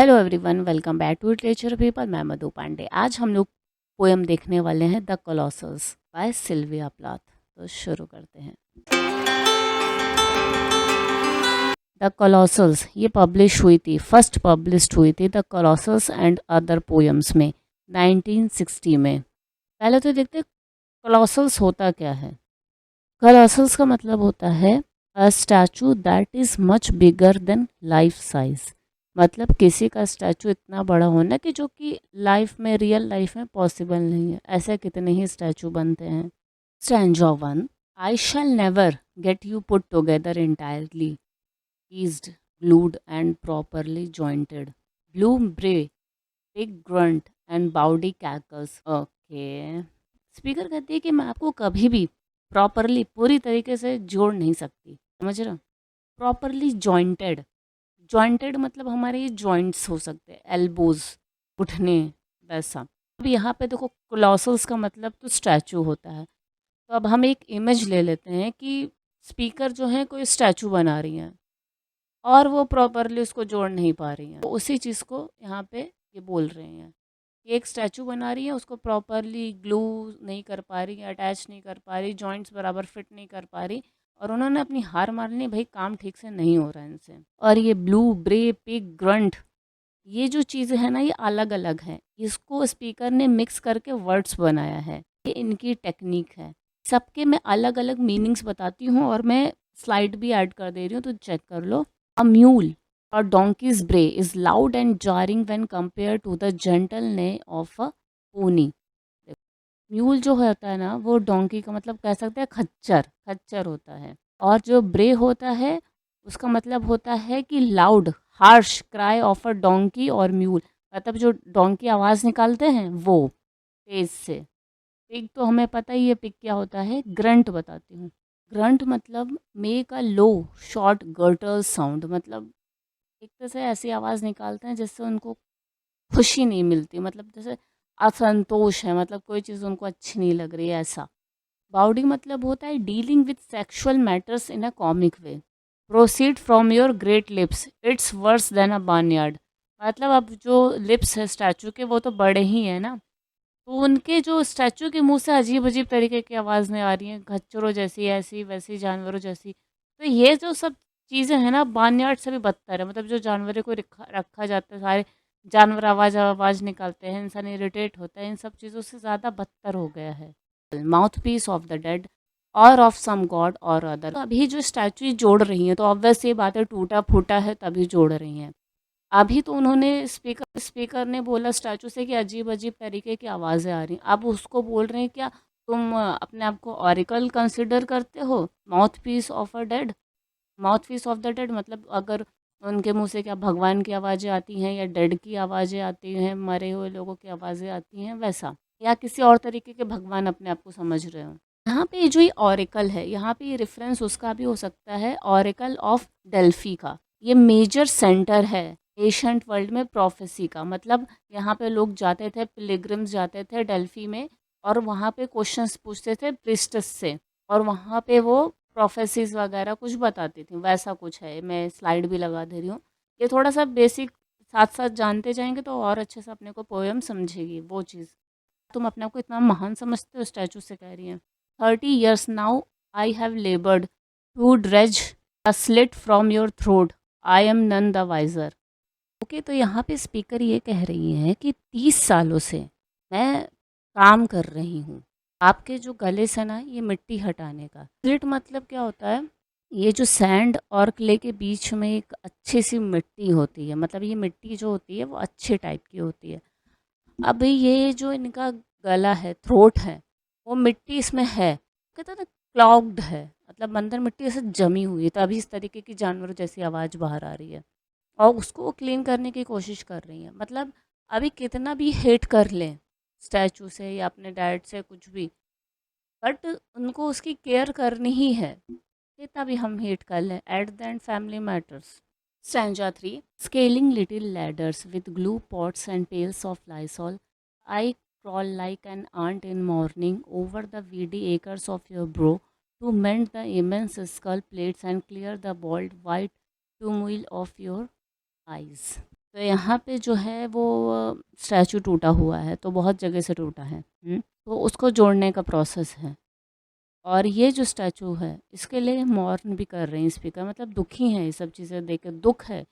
Hello everyone, welcome back to literature paper. मैं मधु पांडे। आज हम लोग पोएम देखने वाले हैं द कोलोसल्स बाय सिल्विया प्लाथ। तो शुरू करते हैं। द कोलोसल्स ये पब्लिश हुई थी, फर्स्ट पब्लिश हुई थी द कोलोसल्स एंड अदर पोएम्स में 1960 में। पहले तो देखते कोलोसल्स होता क्या है। कोलोसल्स का मतलब होता है a statue that is much bigger than life size. मतलब किसी का स्टैचू इतना बड़ा होना कि जो कि लाइफ में, रियल लाइफ में पॉसिबल नहीं है। ऐसे कितने ही स्टैचू बनते हैं। Stanza 1। I shell never get you put together entirely eased, glued and properly jointed. Bloom bray, big grunt and bawdy cackles. Okay. Speaker कहती है कि मैं आपको कभी भी प्रॉपरली, पूरी तरीके से जोड़ नहीं सकती। समझ रहे हो? Properly jointed. जॉइंटेड मतलब हमारे ये जॉइंट्स हो सकते हैं, एल्बोज, उठने, वैसा। अब यहाँ पे देखो, कोलोसल्स का मतलब तो स्टैचू होता है। तो अब हम एक इमेज ले लेते हैं कि स्पीकर जो है कोई स्टैचू बना रही हैं और वो प्रॉपरली उसको जोड़ नहीं पा रही हैं। तो उसी चीज़ को यहाँ पे ये बोल रहे हैं कि एक स्टैचू बना रही है, उसको प्रॉपरली ग्लू नहीं कर पा रही, अटैच नहीं कर पा रही, जॉइंट्स बराबर फिट नहीं कर पा रही, और उन्होंने अपनी हार मान ली, भाई काम ठीक से नहीं हो रहा है इनसे। और ये ब्लू, ब्रे, पिग, ग्रंट, ये जो चीज़ें हैं ना, ये अलग अलग हैं। इसको स्पीकर ने मिक्स करके वर्ड्स बनाया है। ये इनकी टेक्निक है। सबके मैं अलग अलग मीनिंग्स बताती हूँ और मैं स्लाइड भी ऐड कर दे रही हूँ, तो चेक कर लो। A mule or donkey's bray is loud and jarring when compared to the gentle neigh of a pony. Mule जो होता है ना, वो डोंकी का मतलब कह सकते हैं खच्चर, खच्चर होता है। और जो ब्रे होता है, उसका मतलब होता है कि loud, harsh cry of a donkey और म्यूल, मतलब जो डोंकी आवाज़ निकालते हैं वो तेज से। पिग तो हमें पता ही है, पिग क्या होता है। ग्रंट बताती हूँ। ग्रंट मतलब make a low short guttural sound, मतलब एक तरह से ऐसी आवाज़ निकालते हैं जिससे उनको खुशी नहीं मिलती, मतलब जैसे असंतोष है, मतलब कोई चीज़ उनको अच्छी नहीं लग रही है, ऐसा। बाउडी मतलब होता है dealing with sexual matters in a comic way. Proceed from your great lips, it's worse than a barnyard. मतलब अब जो लिप्स है स्टैचू के, वो तो बड़े ही हैं ना, तो उनके जो स्टैचू के मुंह से अजीब अजीब तरीके की आवाज़ें आ रही हैं, खच्चरों जैसी, ऐसी वैसी, जानवरों जैसी। तो ये जो सब चीज़ें हैं ना, बार्नयार्ड से भी बदतर है। मतलब जो जानवरों को रखा रखा जाता है, सारे जानवर आवाज़ आवाज़ निकालते हैं, इंसान इरिटेट होता है, इन सब चीज़ों से ज़्यादा बदतर हो गया है। Mouthpiece of the dead और ऑफ सम गॉड और अदर। तो अभी जो स्टैचू जोड़ रही हैं, तो ऑब्वियस ये बात है, टूटा फूटा है तभी जोड़ रही हैं। अभी तो उन्होंने स्पीकर स्पीकर ने बोला स्टैचू से कि अजीब अजीब तरीके की आवाज़ें आ रही हैं। अब उसको बोल रहे हैं क्या तुम अपने आप को ऑरिकल कंसिडर करते हो, mouthpiece of a dead. Mouthpiece of the dead मतलब अगर उनके मुंह से क्या भगवान की आवाज़ें आती हैं या डेड की आवाज़ें आती हैं, मरे हुए लोगों की आवाज़ें आती हैं, वैसा, या किसी और तरीके के भगवान अपने आप को समझ रहे हो। यहाँ पे जो ये ऑरिकल है, यहाँ पे ये रेफरेंस उसका भी हो सकता है, ऑरिकल ऑफ डेल्फी का। ये मेजर सेंटर है एशियंट वर्ल्ड में प्रोफेसी का। मतलब यहाँ पे लोग जाते थे, पिलग्रिम्स जाते थे डेल्फी में, और वहाँ पे क्वेश्चंस पूछते थे प्रिस्टस से, और वहाँ पे वो प्रोफेसीज वगैरह कुछ बताती थी। वैसा कुछ है, मैं स्लाइड भी लगा दे रही हूँ। ये थोड़ा सा बेसिक साथ साथ जानते जाएंगे तो और अच्छे से अपने को पोएम समझेगी वो चीज़। तुम अपने आप को इतना महान समझते हो, स्टैचू से कह रही हैं। 30 years now I have laboured to dredge a slit from your throat, I am none the wiser. Okay, तो यहाँ पे स्पीकर ये कह रही हैं कि 30 सालों से मैं काम कर रही हूँ आपके जो गले से ना ये मिट्टी हटाने का। स्लिट मतलब क्या होता है, ये जो सैंड और क्ले के बीच में एक अच्छी सी मिट्टी होती है, मतलब ये मिट्टी जो होती है वो अच्छे टाइप की होती है। अब ये जो इनका गला है, थ्रोट है, वो मिट्टी इसमें है, कहते हैं ना क्लॉग्ड है, मतलब अंदर मिट्टी ऐसे जमी हुई है, तभी इस तरीके की जानवरों जैसी आवाज़ बाहर आ रही है। और उसको वो क्लीन करने की कोशिश कर रही हैं। मतलब अभी कितना भी हेट कर लें स्टैचू से या अपने डैड से, कुछ भी, बट उनको उसकी केयर करनी ही है। कितना भी हम हेट कर लें, at the end family matters. Stanza 3। Scaling little ladders with glue pots and pails of Lysol, I crawl like an ant in morning over the weedy acres of your brow to mend the immense skull plates and clear the bald white turmoil of your eyes. तो यहाँ पे जो है वो statue टूटा हुआ है, तो बहुत जगह से टूटा है। तो उसको जोड़ने का प्रोसेस है। और ये जो स्टैचू है इसके लिए मौर्न भी कर रहे हैं स्पीकर, मतलब दुखी हैं ये सब चीज़ें देख के, दुख है,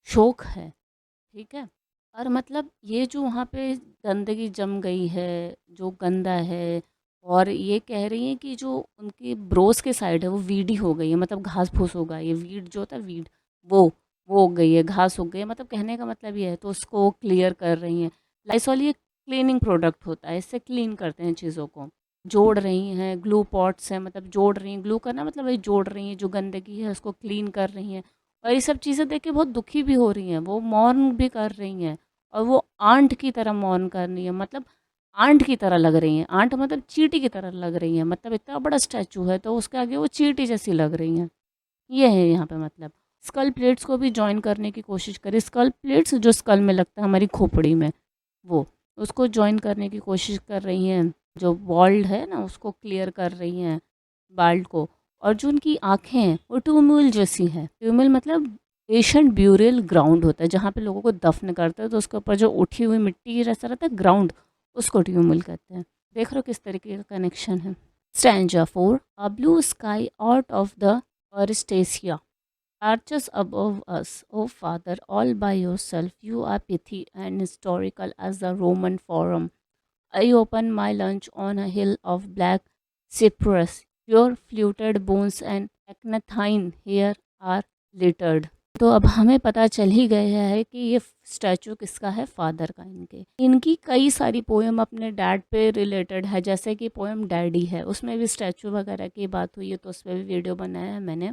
शोक है, ठीक है। और मतलब ये जो वहाँ पे गंदगी जम गई है, जो गंदा है, और ये कह रही हैं कि जो उनकी ब्रोस के साइड है वो वीडी हो गई है, मतलब घास फूस होगा, ये वीड जो होता है वीड, वो वो उग गई है, घास उग गई है, मतलब कहने का मतलब ये है, तो उसको क्लियर कर रही हैं। लाइसॉल ये क्लीनिंग प्रोडक्ट होता है, इससे क्लीन करते हैं चीज़ों को। जोड़ रही हैं, ग्लू पॉट्स हैं, मतलब जोड़ रही हैं, ग्लू करना मतलब वही जोड़ रही हैं, जो गंदगी है उसको क्लीन कर रही हैं। और ये सब चीज़ें देख के बहुत दुखी भी हो रही हैं, वो मौन भी कर रही हैं, और वो आंट की तरह मौन कर रही है, मतलब आंट की तरह लग रही हैं। आंट मतलब चींटी की तरह लग रही हैं, मतलब इतना बड़ा स्टैचू है तो उसके आगे वो चींटी जैसी लग रही हैं। ये है यहाँ पे मतलब। स्कल प्लेट्स को भी जॉइन करने की कोशिश करी, स्कल प्लेट्स जो स्कल में लगता है हमारी खोपड़ी में, वो उसको जॉइन करने की कोशिश कर रही हैं। जो बॉल्ड है ना उसको क्लियर कर रही हैं, बाल्ड को। और जो उनकी आँखें हैं वो ट्यूम्यूल जैसी हैं। ट्यूम्यूल मतलब पेशेंट ब्यूरियल ग्राउंड होता है, जहाँ पे लोगों को दफन करते हैं, तो उसके ऊपर जो उठी हुई मिट्टी जैसा रहता है ग्राउंड, उसको ट्यूम्यूल कहते हैं। देख रहे हो किस तरीके का कनेक्शन है। Stanza 4, a blue sky out of the Aristasia arches above us. O Father, all by yourself, you are pithy and historical as the Roman Forum. I open my lunch on a hill of black cypress. Your fluted bones and acanthine here are littered. तो अब हमें पता चल ही गया है कि ये statue किसका है, फादर का। इनके इनकी कई सारी पोएम अपने डैड पे रिलेटेड है, जैसे कि पोएम डैडी है, उसमें भी स्टैचू वगैरह की बात हुई है, तो उस पर भी वीडियो बनाया है मैंने,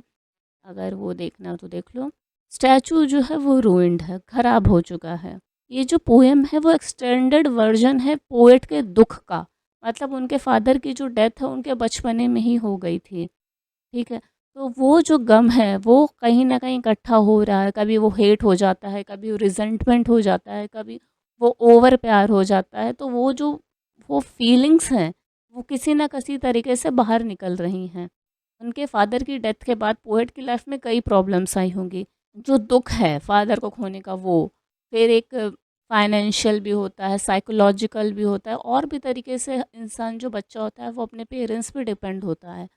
अगर वो देखना हो तो देख लो। स्टैचू जो है वो रूइंड है, खराब हो चुका है। ये जो पोएम है वो एक्सटेंडेड वर्जन है पोएट के दुख का, मतलब उनके फादर की जो डेथ है उनके बचपने में ही हो गई थी, ठीक है। तो वो जो गम है वो कहीं ना कहीं इकट्ठा हो रहा है, कभी वो हेट हो जाता है, कभी वो रिजेंटमेंट हो जाता है, कभी वो ओवर प्यार हो जाता है, तो वो जो वो फीलिंग्स हैं वो किसी ना किसी तरीके से बाहर निकल रही हैं। उनके फादर की डेथ के बाद पोएट की लाइफ में कई प्रॉब्लम्स आई होंगी, जो दुख है फादर को खोने का वो, फिर एक फाइनेंशियल भी होता है, साइकोलॉजिकल भी होता है, और भी तरीके से इंसान जो बच्चा होता है वो अपने पेरेंट्स पे डिपेंड होता है,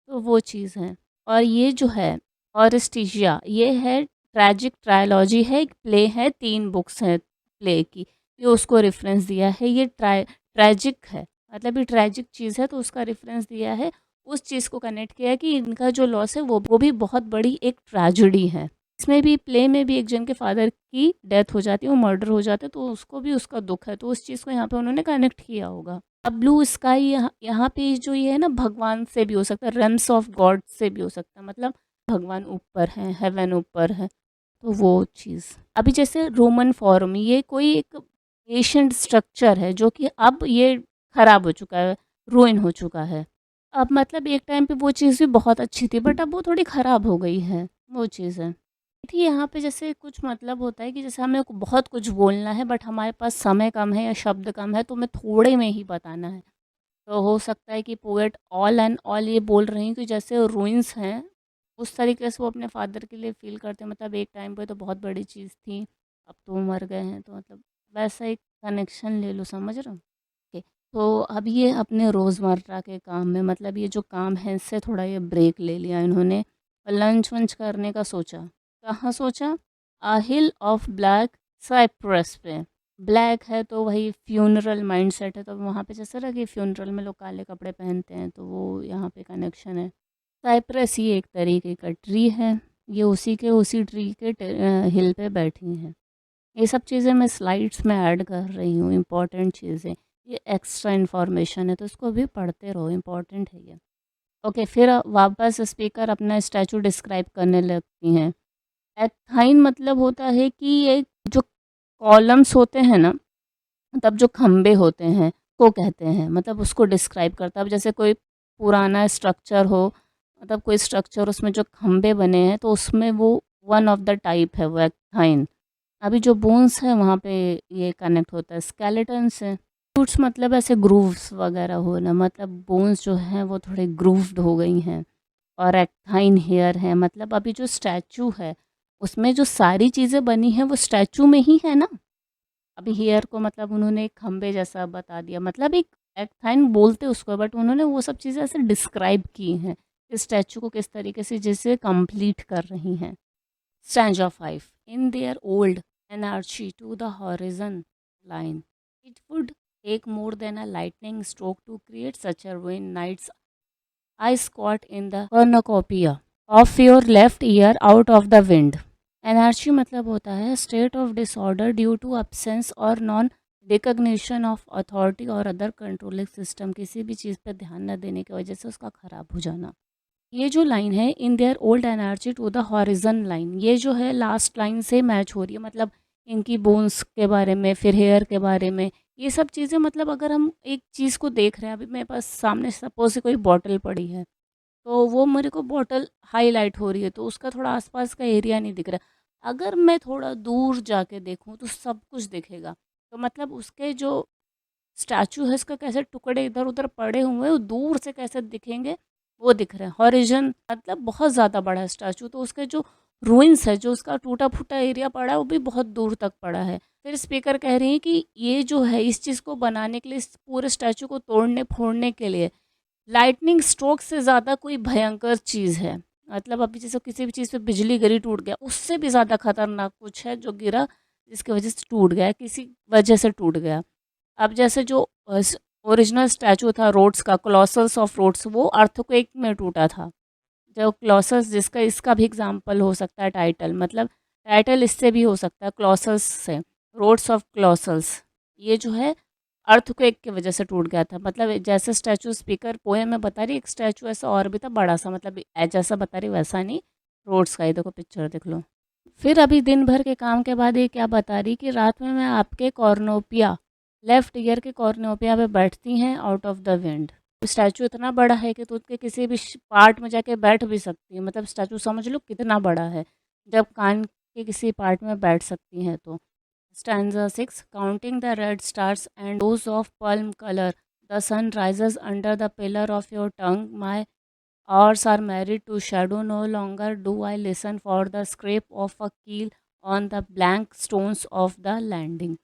तो वो चीज़ है। और ये जो है ऑरेस्टिशिया, ये है ट्रैजिक ट्रायोलॉजी है, एक प्ले है, 3 बुक्स हैं प्ले की, ये उसको रेफरेंस दिया है। ये ट्रैजिक है, मतलब ये ट्रैजिक चीज़ है, तो उसका रेफरेंस दिया है, उस चीज़ को कनेक्ट किया है कि इनका जो लॉस है वो भी बहुत बड़ी एक ट्रेजेडी है। इसमें भी प्ले में भी एक जन के फादर की डेथ हो जाती है, वो मर्डर हो जाता है, तो उसको भी उसका दुःख है, तो उस चीज़ को यहाँ पे उन्होंने कनेक्ट किया होगा। अब ब्लू स्काई यहाँ यहाँ पे जो ये है ना, भगवान से भी हो सकता है, रेम्स ऑफ गॉड से भी हो सकता है, मतलब भगवान ऊपर हैं, हेवन ऊपर है, तो वो चीज़। अभी जैसे रोमन फॉरम, ये कोई एक एशियंट स्ट्रक्चर है जो कि अब ये खराब हो चुका है, रूइन हो चुका है। अब मतलब एक टाइम पे वो चीज़ भी बहुत अच्छी थी, बट अब वो थोड़ी ख़राब हो गई है, वो चीज़ है। थी यहाँ पे जैसे कुछ मतलब होता है कि जैसे हमें बहुत कुछ बोलना है, बट हमारे पास समय कम है या शब्द कम है, तो हमें थोड़े में ही बताना है। तो हो सकता है कि पोएट ऑल एंड ऑल ये बोल रही हैं कि जैसे रूइंस हैं, उस तरीके से वो अपने फादर के लिए फ़ील करते हैं, मतलब एक टाइम पे तो बहुत बड़ी चीज़ थी, अब तो वो मर गए हैं, तो मतलब वैसा एक कनेक्शन ले लो, समझ रहे हो? ओके, तो अब ये अपने रोज़मर्रा के काम में, मतलब ये जो काम है इससे थोड़ा ये ब्रेक ले लिया इन्होंने, और लंच वंच करने का सोचा। कहाँ सोचा? अ हिल ऑफ ब्लैक साइप्रस पे। ब्लैक है तो वही फ्यूनरल माइंडसेट है, तो वहाँ पे जैसे ना कि फ्यूनरल में लोग काले कपड़े पहनते हैं, तो वो यहाँ पे कनेक्शन है। साइप्रस ये एक तरीके का ट्री है, ये उसी ट्री के हिल पे बैठी हैं। ये सब चीज़ें मैं स्लाइड्स में ऐड कर रही हूँ, इम्पॉर्टेंट चीज़ें, ये एक्स्ट्रा इन्फॉर्मेशन है, तो इसको भी पढ़ते रहो, इम्पॉर्टेंट है ये। ओके, फिर वापस स्पीकर अपना स्टैचू डिस्क्राइब करने लगती हैं। एथाइन मतलब होता है कि ये जो कॉलम्स होते हैं ना, मतलब जो खंबे होते हैं, को कहते हैं, मतलब उसको डिस्क्राइब करता है। अब जैसे कोई पुराना स्ट्रक्चर हो, मतलब कोई स्ट्रक्चर उसमें जो खंबे बने हैं, तो उसमें वो वन ऑफ द टाइप है वो एथाइन। अभी जो बोन्स है वहाँ पे ये कनेक्ट होता है स्केलेटन से। रूट्स मतलब ऐसे ग्रूव्स वगैरह हो ना, मतलब बोन्स जो हैं वो थोड़े ग्रूव्ड हो गई हैं। और एक्टाइन हेयर है, मतलब अभी जो स्टैचू है उसमें जो सारी चीज़ें बनी हैं वो स्टैचू में ही है ना। अभी हेयर को मतलब उन्होंने एक खंबे जैसा बता दिया, मतलब एक थाइन बोलते उसको, बट उन्होंने वो सब चीज़ें ऐसे डिस्क्राइब की हैं इस स्टैचू को किस तरीके से जैसे कंप्लीट कर रही हैं। Stanza 5, in their old energy to the horizon line, it would take more than a lightning stroke to create such a ruin. Nights I squat in the cornucopia of your left ear out of the wind. Energy मतलब होता है state of disorder due to absence और non recognition of authority और other controlling system, किसी भी चीज़ पर ध्यान न देने की वजह से उसका ख़राब हो जाना। ये जो लाइन है in their old energy to the horizon line, ये जो है लास्ट लाइन से मैच हो रही है, मतलब इनकी बोन्स के बारे में, फिर हेयर के बारे में, ये सब चीज़ें, मतलब अगर हम एक चीज़ को देख रहे हैं, अभी मेरे पास सामने सपोज से कोई बॉटल पड़ी है, तो वो मेरे को बॉटल हाईलाइट हो रही है, तो उसका थोड़ा आसपास का एरिया नहीं दिख रहा। अगर मैं थोड़ा दूर जाके देखूँ तो सब कुछ दिखेगा। तो मतलब उसके जो स्टैचू है इसका कैसे टुकड़े इधर उधर पड़े हुए हैं, वो दूर से कैसे दिखेंगे वो दिख रहा है। हॉरिजन मतलब बहुत ज़्यादा बड़ा है स्टैचू, तो उसके जो रूइंस है, जो उसका टूटा फूटा एरिया पड़ा है, वो भी बहुत दूर तक पड़ा है। फिर स्पीकर कह रही हैं कि ये जो है इस चीज़ को बनाने के लिए, इस पूरे स्टैचू को तोड़ने फोड़ने के लिए लाइटनिंग स्ट्रोक से ज़्यादा कोई भयंकर चीज़ है। मतलब अभी जैसे किसी भी चीज़ पे बिजली गिरी टूट गया, उससे भी ज़्यादा खतरनाक कुछ है जो गिरा, जिसकी वजह से टूट गया, किसी वजह से टूट गया। अब जैसे जो ओरिजिनल स्टैचू था रोड्स का, कोलोसल्स ऑफ रोड्स, वो अर्थक्वेक में टूटा था। जो क्लॉसस, जिसका इसका भी एग्जाम्पल हो सकता है टाइटल, मतलब टाइटल इससे भी हो सकता है क्लॉसल्स से, रोड्स ऑफ क्लॉसल्स, ये जो है अर्थक्वेक की वजह से टूट गया था। मतलब जैसे स्टैचू स्पीकर पोएम में बता रही, एक स्टैचू ऐसा और भी था बड़ा सा, मतलब जैसा बता रही वैसा नहीं, रोड्स का ही देखो, पिक्चर देख लो। फिर अभी दिन भर के काम के बाद ये क्या बता रही कि रात में मैं आपके कॉर्नोपिया, लेफ्ट ईयर के कॉर्नोपिया पे बैठती हैं out of the wind. Statue इतना बड़ा है कि तो उसके किसी भी पार्ट में जाके बैठ भी सकती है, मतलब स्टैचू समझ लो कितना बड़ा है, जब कान के किसी पार्ट में बैठ सकती हैं तो। Stanza 6, counting the red stars and those of plum colour, the sun rises under the pillar of your tongue, my hours are married to shadow, no longer do I listen for the scrape of a keel on the blank stones of the landing।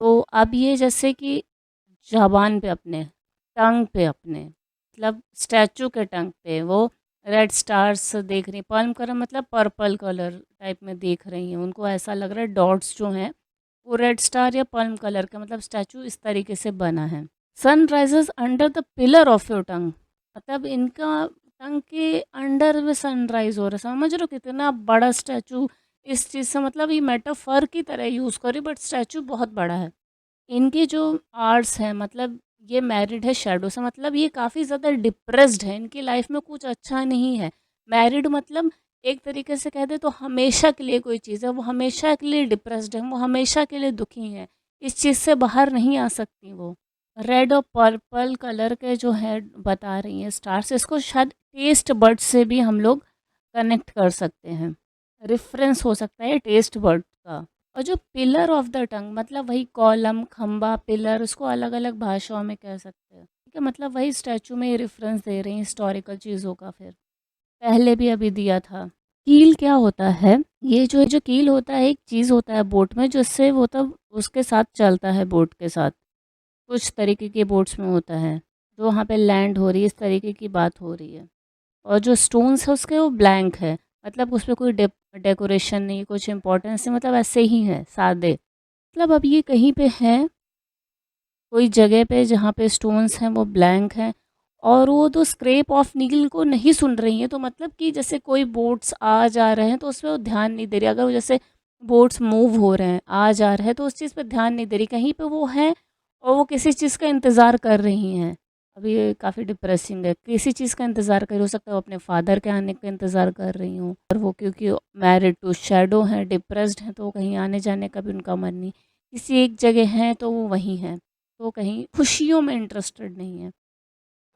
तो अब ये जैसे कि ज़बान पे अपने, टंग पे अपने, मतलब स्टैचू के टंग पे वो रेड स्टार्स देख रही, पल्म कलर मतलब पर्पल कलर टाइप में देख रही हैं, उनको ऐसा लग रहा है डॉट्स जो हैं वो रेड स्टार या पल्म कलर का, मतलब स्टैचू इस तरीके से बना है। Sun rises under the pillar of your tongue, मतलब इनका टंग के अंडर में सनराइज हो रहा है, समझ रहे हो कितना बड़ा स्टैचू। इस चीज़ से मतलब ये मेटाफर की तरह यूज़ करी, बट स्टैचू बहुत बड़ा है। इनके जो आर्ट्स हैं, मतलब ये मैरिड है शैडो से, मतलब ये काफ़ी ज़्यादा डिप्रेस्ड है, इनकी लाइफ में कुछ अच्छा नहीं है। मैरिड मतलब एक तरीके से कह दे तो हमेशा के लिए कोई चीज़ है, वो हमेशा के लिए डिप्रेस्ड है, वो हमेशा के लिए दुखी है, इस चीज़ से बाहर नहीं आ सकती वो। रेड और पर्पल कलर के जो है बता रही हैं स्टार्स, इसको शायद टेस्ट बर्ड से भी हम लोग कनेक्ट कर सकते हैं, रेफरेंस हो सकता है टेस्ट बर्ड का। और जो पिलर ऑफ द टंग, मतलब वही कॉलम, खंबा, पिलर, उसको अलग अलग भाषाओं में कह सकते हैं, ठीक है, मतलब वही स्टैचू में रेफरेंस दे रही हैं हिस्टोरिकल चीज़ों का। फिर पहले भी अभी दिया था। कील क्या होता है, ये जो कील होता है एक चीज़ होता है बोट में, जिससे वो तब उसके साथ चलता है, बोट के साथ कुछ तरीके के बोट्स में होता है, जो वहाँ पे लैंड हो रही है, इस तरीके की बात हो रही है। और जो स्टोन्स है उसके वो ब्लैंक है, मतलब उस पर कोई डेकोरेशन नहीं, कुछ इम्पोर्टेंस नहीं, मतलब ऐसे ही है सादे। मतलब अब ये कहीं पे है, कोई जगह पे जहाँ पे स्टोन्स हैं वो ब्लैंक हैं, और वो तो स्क्रैप ऑफ नील को नहीं सुन रही हैं, तो मतलब कि जैसे कोई बोट्स आ जा रहे हैं तो उस पर वो ध्यान नहीं दे रही। अगर वो जैसे बोट्स मूव हो रहे हैं, आ जा रहे हैं, तो उस चीज़ पे ध्यान नहीं दे रही, कहीं पे वो है और वो किसी चीज़ का इंतज़ार कर रही हैं। अभी ये काफ़ी डिप्रेसिंग है, किसी चीज़ का इंतज़ार कर, हो सकता है वो अपने फादर के आने का इंतज़ार कर रही हूँ, और वो क्योंकि मैरिड टू शैडो हैं, डिप्रेस्ड हैं, तो वो कहीं आने जाने का भी उनका मन नहीं, किसी एक जगह हैं तो वो वहीं हैं, तो कहीं खुशियों में इंटरेस्टेड नहीं है।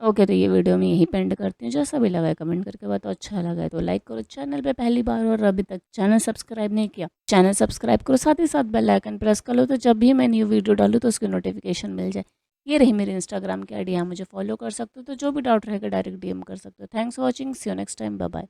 ओके, तो ये वीडियो मैं यहीं पे एंड करती हूँ। जैसा भी लगा है कमेंट करके बताओ, अच्छा लगा है तो लाइक करो, चैनल पे पहली बार और अभी तक चैनल सब्सक्राइब नहीं किया, चैनल सब्सक्राइब करो, साथ ही साथ बेल आइकन प्रेस कर लो, तो जब भी मैं न्यू वीडियो डालूँ तो उसकी नोटिफिकेशन मिल जाए। ये रही मेरी इंस्टाग्राम की आईडी, यहाँ मुझे फॉलो कर सकते हो, तो जो भी डाउट रहेगा डायरेक्ट डीएम कर सकते हो। Thanks for watching, see you next time, bye bye.